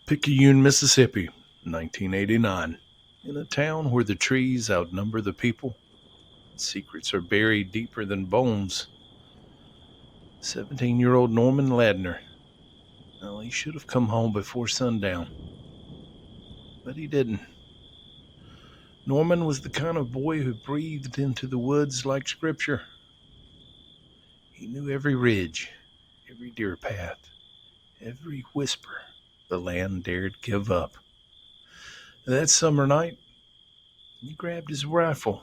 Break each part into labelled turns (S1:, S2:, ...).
S1: Picayune, Mississippi, 1989. In a town where the trees outnumber the people, secrets are buried deeper than bones. 17-year-old Norman Ladner. Well, he should have come home before sundown, but he didn't. Norman was the kind of boy who breathed into the woods like scripture. He knew every ridge, every deer path, every whisper the land dared give up. That summer night, he grabbed his rifle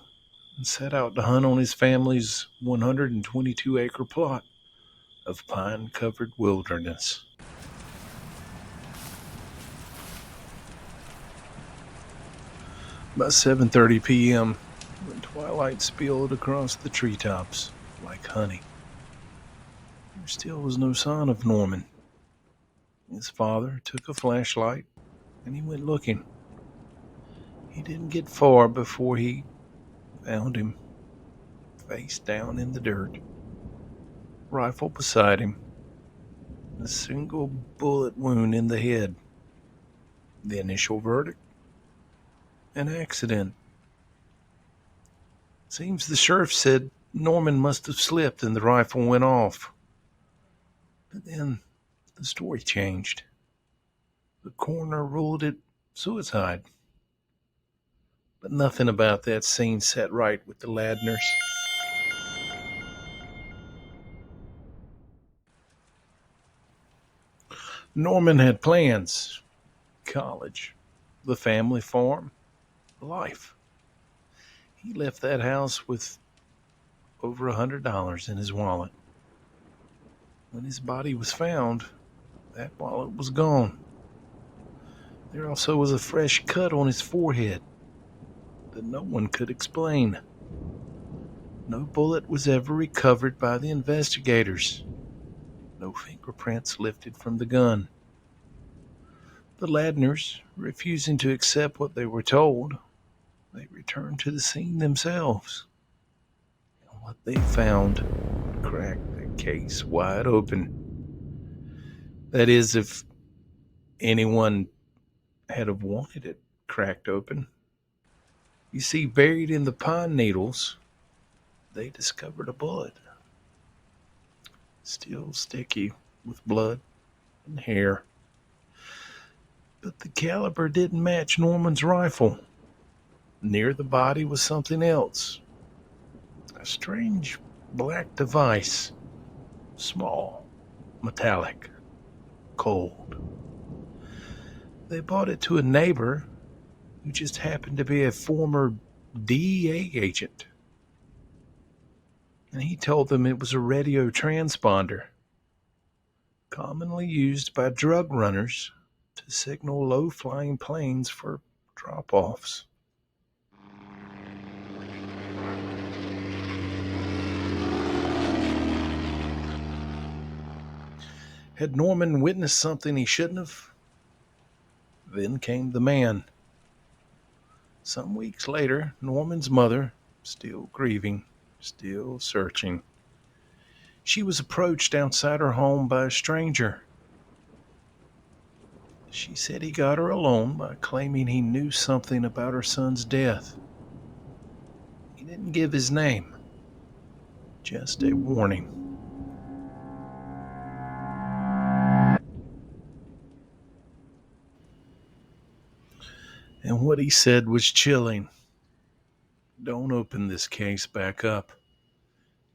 S1: and set out to hunt on his family's 122-acre plot of pine-covered wilderness. By 7:30 p.m., when twilight spilled across the treetops like honey, there still was no sign of Norman. His father took a flashlight and he went looking. He didn't get far before he found him, face down in the dirt, rifle beside him, a single bullet wound in the head. The initial verdict? An accident. Seems the sheriff said Norman must have slipped and the rifle went off. But then the story changed. The coroner ruled it suicide. But nothing about that scene sat right with the Ladners. Norman had plans: college, the family farm, life. He left that house with over $100 in his wallet. When his body was found, that wallet was gone. There also was a fresh cut on his forehead that no one could explain. No bullet was ever recovered by the investigators. No fingerprints lifted from the gun. The Ladners, refusing to accept what they were told, they returned to the scene themselves. And what they found cracked the case wide open. That is, if anyone had have wanted it cracked open. You see, buried in the pine needles, they discovered a bullet, still sticky with blood and hair. But the caliber didn't match Norman's rifle. Near the body was something else. A strange black device. Small, metallic, cold. They brought it to a neighbor who just happened to be a former DEA agent. And he told them it was a radio transponder, commonly used by drug runners to signal low-flying planes for drop-offs. Had Norman witnessed something he shouldn't have? Then came the man. Some weeks later, Norman's mother, still grieving, still searching, she was approached outside her home by a stranger. She said he got her alone by claiming he knew something about her son's death. He didn't give his name, just a warning. And what he said was chilling. Don't open this case back up.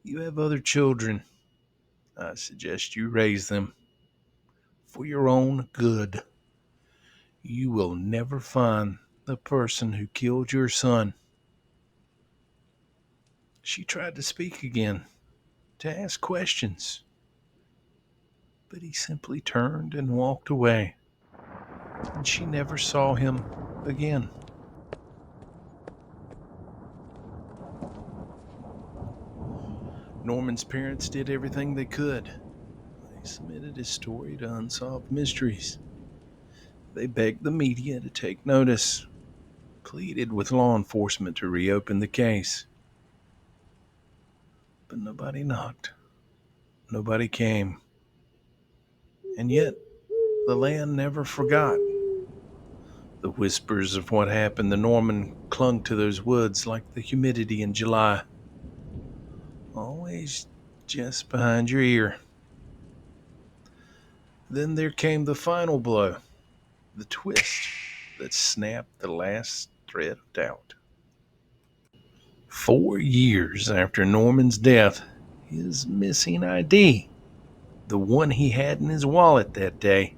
S1: You have other children. I suggest you raise them for your own good. You will never find the person who killed your son. She tried to speak again, to ask questions, but he simply turned and walked away, and she never saw him again. Norman's parents did everything they could. They submitted his story to Unsolved Mysteries. They begged the media to take notice, pleaded with law enforcement to reopen the case. But nobody knocked. Nobody came. And yet, the land never forgot. The whispers of what happened to Norman clung to those woods like the humidity in July, always just behind your ear. Then there came the final blow, the twist that snapped the last thread of doubt. 4 years after Norman's death, his missing ID, the one he had in his wallet that day,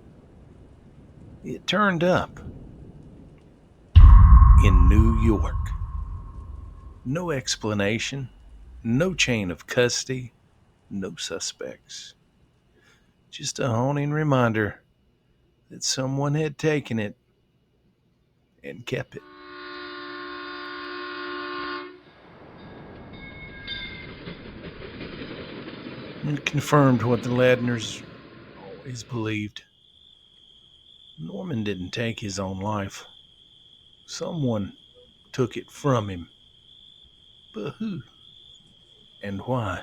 S1: it turned up in New York. No explanation, no chain of custody, no suspects. Just a haunting reminder that someone had taken it and kept it. It confirmed what the Ladners always believed. Norman didn't take his own life. Someone took it from him. But who and why?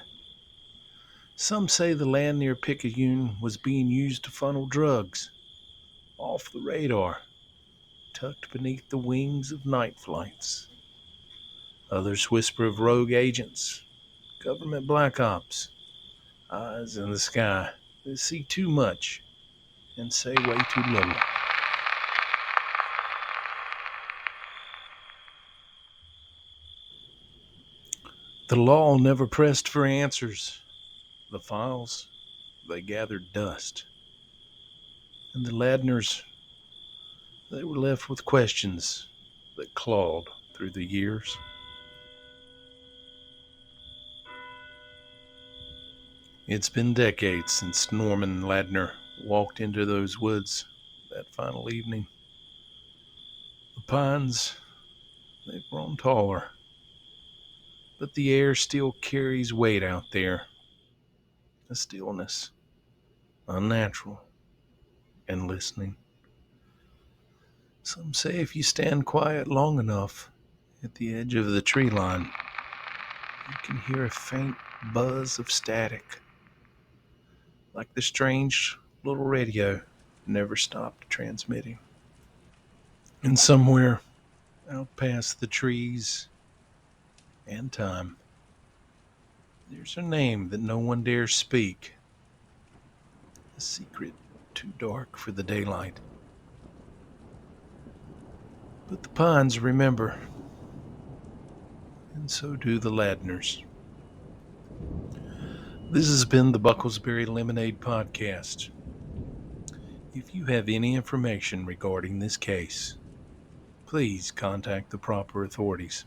S1: Some say the land near Picayune was being used to funnel drugs off the radar, tucked beneath the wings of night flights. Others whisper of rogue agents, government black ops, eyes in the sky that see too much and say way too little. The law never pressed for answers. The files, they gathered dust. And the Ladners, they were left with questions that clawed through the years. It's been decades since Norman Ladner walked into those woods that final evening. The pines, they've grown taller, but the air still carries weight out there. A stillness, unnatural, and listening. Some say if you stand quiet long enough at the edge of the tree line, you can hear a faint buzz of static, like the strange little radio never stopped transmitting. And somewhere out past the trees and time, there's a name that no one dares speak, a secret too dark for the daylight. But the pines remember, and so do the Ladners. This has been the Bucklesbury Lemonade Podcast. If you have any information regarding this case, please contact the proper authorities.